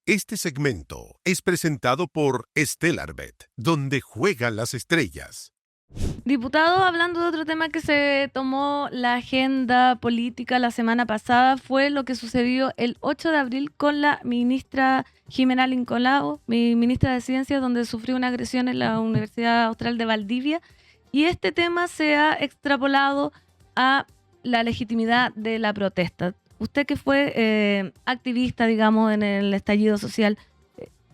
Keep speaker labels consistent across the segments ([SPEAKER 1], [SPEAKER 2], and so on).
[SPEAKER 1] Este segmento es presentado por Stellarbet, donde juegan las estrellas.
[SPEAKER 2] Diputado, hablando de otro tema que se tomó la agenda política la semana pasada, fue lo que sucedió el 8 de abril con la ministra Jimena Lincolao, ministra de Ciencias, donde sufrió una agresión en la Universidad Austral de Valdivia. Y este tema se ha extrapolado a la legitimidad de la protesta. Usted que fue activista, digamos, en el estallido social,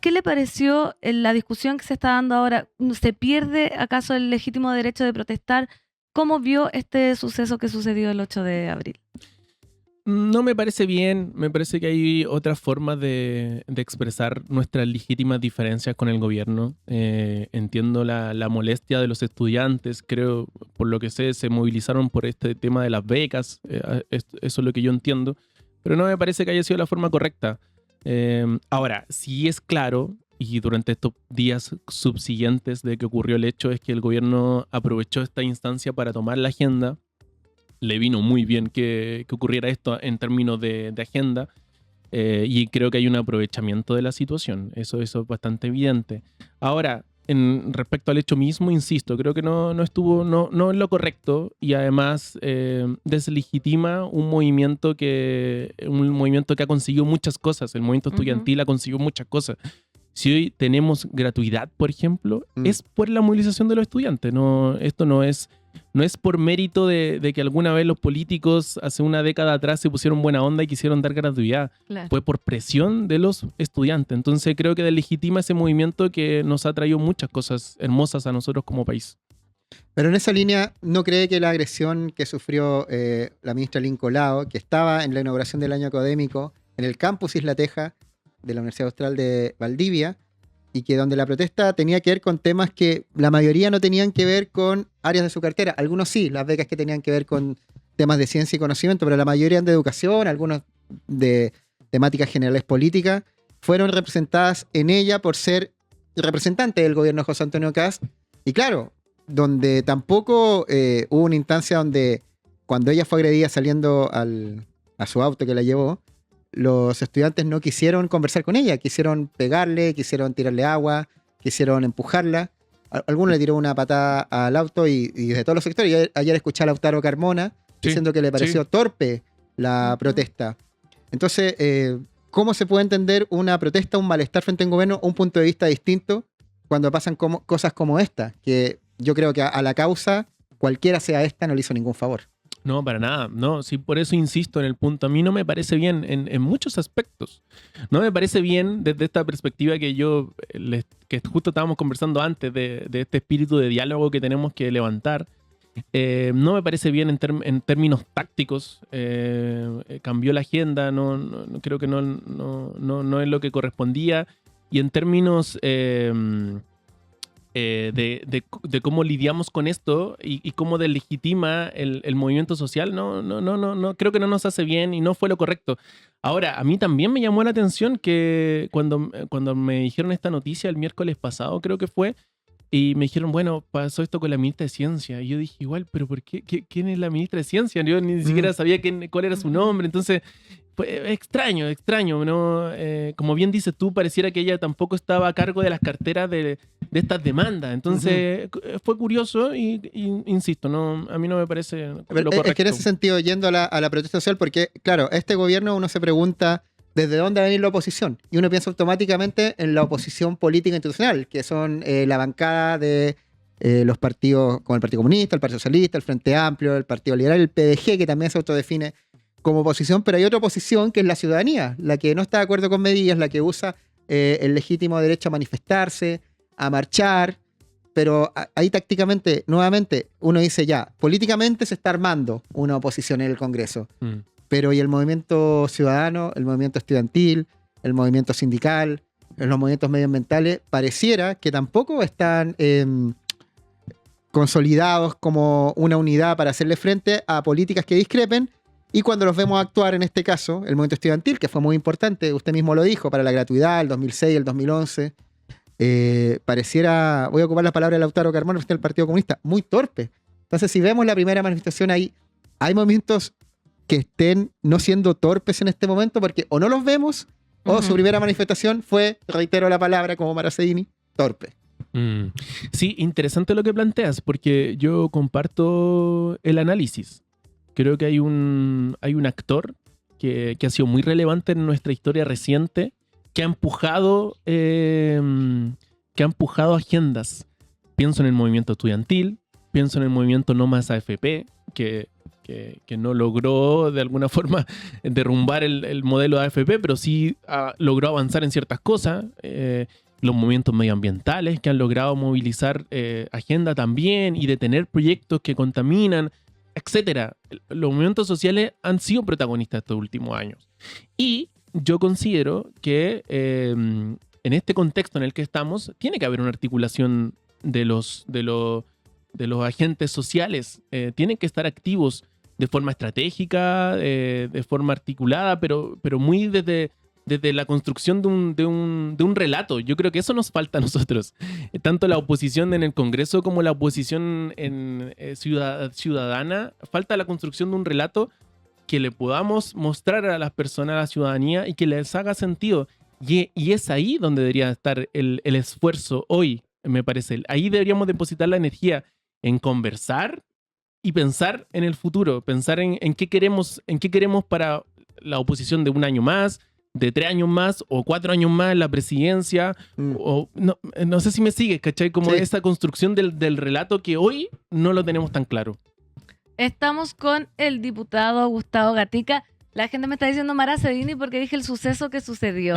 [SPEAKER 2] ¿qué le pareció en la discusión que se está dando ahora? ¿Se pierde acaso el legítimo derecho de protestar? ¿Cómo vio este suceso que sucedió el 8 de abril?
[SPEAKER 3] No me parece bien, me parece que hay otras formas de expresar nuestras legítimas diferencias con el gobierno. Entiendo la molestia de los estudiantes, creo, por lo que sé, se movilizaron por este tema de las becas, eso es lo que yo entiendo, pero no me parece que haya sido la forma correcta. Ahora, sí es claro, y durante estos días subsiguientes de que ocurrió el hecho, es que el gobierno aprovechó esta instancia para tomar la agenda. Le vino muy bien que ocurriera esto en términos de agenda, y creo que hay un aprovechamiento de la situación. Eso es bastante evidente. Ahora, respecto al hecho mismo, insisto, creo que no es lo correcto, y además deslegitima un movimiento que ha conseguido muchas cosas. El movimiento estudiantil ha conseguido muchas cosas. Si hoy tenemos gratuidad, por ejemplo, es por la movilización de los estudiantes. Esto no es por mérito de que alguna vez los políticos hace una década atrás se pusieron buena onda y quisieron dar gratuidad.
[SPEAKER 2] Claro.
[SPEAKER 3] Fue por presión de los estudiantes. Entonces creo que deslegitima ese movimiento que nos ha traído muchas cosas hermosas a nosotros como país.
[SPEAKER 4] Pero en esa línea, ¿no cree que la agresión que sufrió la ministra Lincolao, que estaba en la inauguración del año académico en el campus Isla Teja de la Universidad Austral de Valdivia, y que donde la protesta tenía que ver con temas que la mayoría no tenían que ver con áreas de su cartera? Algunos sí, las becas que tenían que ver con temas de ciencia y conocimiento, pero la mayoría eran de educación, algunos de temáticas generales políticas, fueron representadas en ella por ser representante del gobierno de José Antonio Kast. Y claro, donde tampoco hubo una instancia donde cuando ella fue agredida saliendo a su auto que la llevó, los estudiantes no quisieron conversar con ella, quisieron pegarle, quisieron tirarle agua, quisieron empujarla. Alguno le tiró una patada al auto y de todos los sectores. Ayer escuché a Lautaro Carmona diciendo que le pareció torpe la protesta. Entonces, ¿cómo se puede entender una protesta, un malestar frente a un gobierno, un punto de vista distinto cuando pasan cosas como esta? Que yo creo que a la causa, cualquiera sea esta, no le hizo ningún favor.
[SPEAKER 3] No, para nada. No, sí, por eso insisto en el punto. A mí no me parece bien en muchos aspectos. No me parece bien desde esta perspectiva que que justo estábamos conversando antes de este espíritu de diálogo que tenemos que levantar. No me parece bien en términos tácticos. Cambió la agenda, creo que no es lo que correspondía. Y en términos de cómo lidiamos con esto y cómo deslegitima el movimiento social, no, creo que no nos hace bien y no fue lo correcto. Ahora, a mí también me llamó la atención que cuando me dijeron esta noticia el miércoles pasado, creo que fue, y me dijeron, bueno, pasó esto con la ministra de Ciencia. Y yo dije, igual, pero ¿por qué? ¿Quién es la ministra de Ciencia? Yo ni siquiera sabía cuál era su nombre. Entonces, fue extraño, ¿no? Como bien dices tú, pareciera que ella tampoco estaba a cargo de las carteras de estas demandas. Entonces, fue curioso y insisto, a mí no me parece lo correcto.
[SPEAKER 4] Es que en ese sentido, yendo a la protesta social, porque, claro, este gobierno uno se pregunta ¿desde dónde va a venir la oposición? Y uno piensa automáticamente en la oposición política institucional, que son la bancada de los partidos como el Partido Comunista, el Partido Socialista, el Frente Amplio, el Partido Liberal, el PDG, que también se autodefine como oposición, pero hay otra oposición que es la ciudadanía, la que no está de acuerdo con medidas, la que usa el legítimo derecho a manifestarse, a marchar, pero ahí tácticamente, nuevamente, uno dice ya, políticamente se está armando una oposición en el Congreso. Pero ¿y el movimiento ciudadano, el movimiento estudiantil, el movimiento sindical, los movimientos medioambientales? Pareciera que tampoco están consolidados como una unidad para hacerle frente a políticas que discrepen. Y cuando los vemos actuar, en este caso, el movimiento estudiantil, que fue muy importante, usted mismo lo dijo, para la gratuidad, el 2006, el 2011, pareciera, voy a ocupar la palabra de Lautaro Carmona, del Partido Comunista, muy torpe. Entonces, si vemos la primera manifestación ahí, hay movimientos que estén no siendo torpes en este momento, porque o no los vemos O
[SPEAKER 2] Ujú.
[SPEAKER 4] su primera manifestación fue, reitero la palabra como Marasedini, torpe.
[SPEAKER 3] Sí, interesante lo que planteas, porque yo comparto el análisis. Creo que hay un actor que ha sido muy relevante en nuestra historia reciente, que ha empujado agendas. Pienso en el movimiento estudiantil, pienso en el movimiento No Más AFP, que no logró de alguna forma derrumbar el modelo de AFP, pero sí logró avanzar en ciertas cosas. Los movimientos medioambientales que han logrado movilizar agenda también y detener proyectos que contaminan, etcétera. Los movimientos sociales han sido protagonistas estos últimos años. Y yo considero que en este contexto en el que estamos, tiene que haber una articulación de los agentes sociales. Tienen que estar activos de forma estratégica, de forma articulada, pero muy desde la construcción de un relato. Yo creo que eso nos falta a nosotros. Tanto la oposición en el Congreso como la oposición ciudadana, falta la construcción de un relato que le podamos mostrar a las personas, a la ciudadanía, y que les haga sentido. Y es ahí donde debería estar el esfuerzo hoy, me parece. Ahí deberíamos depositar la energía en conversar y pensar en el futuro, pensar en qué queremos para la oposición de un año más, de 3 años más o 4 años más en la presidencia. O, no sé si me sigues, ¿cachai? Como
[SPEAKER 4] Sí.
[SPEAKER 3] esa construcción del relato que hoy no lo tenemos tan claro.
[SPEAKER 2] Estamos con el diputado Gustavo Gatica. La gente me está diciendo Marasedini porque dije el suceso que sucedió.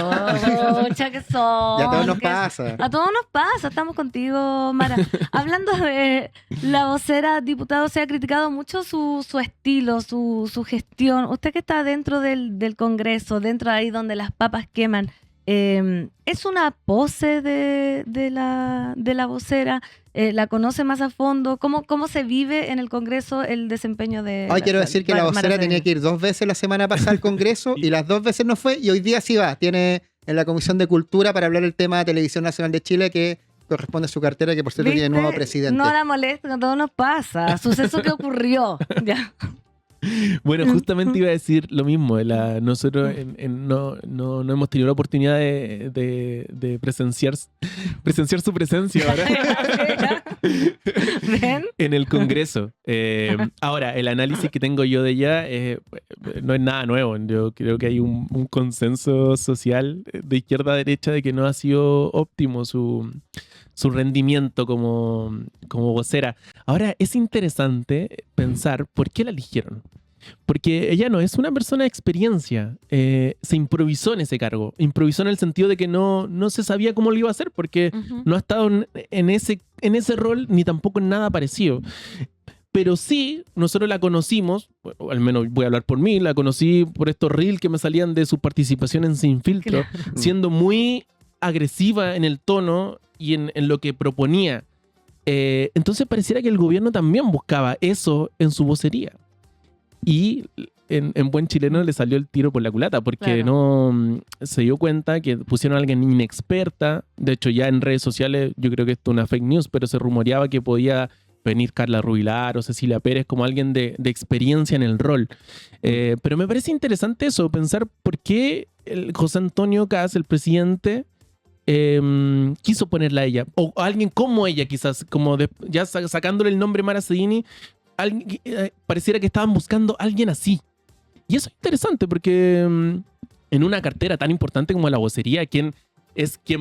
[SPEAKER 2] Pucha, que son.
[SPEAKER 4] Y a todos nos
[SPEAKER 2] que-
[SPEAKER 4] pasa.
[SPEAKER 2] A todos nos pasa, estamos contigo, Mara. Hablando de la vocera, diputado, se ha criticado mucho su estilo, su gestión. Usted que está dentro del Congreso, dentro de ahí donde las papas queman, ¿es una pose de la vocera? ¿La conoce más a fondo? ¿Cómo se vive en el Congreso el desempeño de...
[SPEAKER 4] Quiero decir que la vocera
[SPEAKER 2] Marasedini?
[SPEAKER 4] tenía que ir 2 veces la semana pasada al Congreso y las 2 veces no fue, y hoy día sí va. Tiene en la Comisión de Cultura para hablar el tema de Televisión Nacional de Chile, que corresponde a su cartera, que por cierto tiene
[SPEAKER 2] ¿Viste?
[SPEAKER 4] nuevo presidente.
[SPEAKER 2] No la molesta, a todos nos pasa. Suceso que ocurrió. Ya.
[SPEAKER 3] Bueno, justamente iba a decir lo mismo. Nosotros no hemos tenido la oportunidad de presenciar su presencia ahora
[SPEAKER 2] ¿Ven?
[SPEAKER 3] en el Congreso. Ahora, el análisis que tengo yo de ella no es nada nuevo. Yo creo que hay un consenso social de izquierda a derecha de que no ha sido óptimo su rendimiento como vocera. Ahora, es interesante pensar por qué la eligieron. Porque ella no es una persona de experiencia. Se improvisó en ese cargo. Improvisó en el sentido de que no se sabía cómo lo iba a hacer, porque
[SPEAKER 2] Ujú.
[SPEAKER 3] no ha estado en ese rol ni tampoco en nada parecido. Pero sí, nosotros la conocimos, o al menos voy a hablar por mí, la conocí por estos reels que me salían de su participación en Sin Filtro, siendo muy agresiva en el tono y en lo que proponía. Entonces pareciera que el gobierno también buscaba eso en su vocería. Y en buen chileno le salió el tiro por la culata, porque no se dio cuenta que pusieron a alguien inexperta. De hecho, ya en redes sociales, yo creo que esto es una fake news, pero se rumoreaba que podía venir Carla Rubilar o Cecilia Pérez como alguien de experiencia en el rol. Pero me parece interesante eso, pensar por qué el José Antonio Kast, el presidente, quiso ponerla a ella, o a alguien como ella quizás, como ya sacándole el nombre Marasedini, pareciera que estaban buscando a alguien así. Y eso es interesante porque en una cartera tan importante como la vocería, quien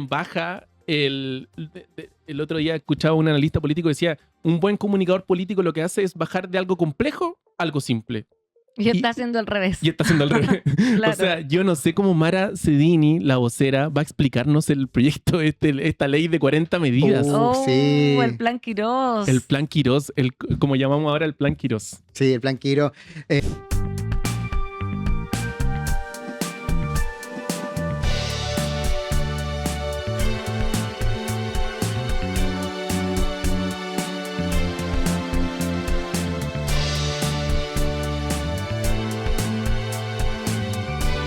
[SPEAKER 3] baja el otro día escuchaba a un analista político que decía, un buen comunicador político lo que hace es bajar de algo complejo a algo simple.
[SPEAKER 2] Y está haciendo al revés.
[SPEAKER 3] Y está haciendo al revés.
[SPEAKER 2] Claro.
[SPEAKER 3] O sea, yo no sé cómo Marasedini, la vocera, va a explicarnos el proyecto, esta ley de 40 medidas.
[SPEAKER 4] Sí.
[SPEAKER 2] El plan Quirós.
[SPEAKER 3] El plan Quirós, como llamamos ahora el plan Quirós.
[SPEAKER 4] Sí, el plan Quiro.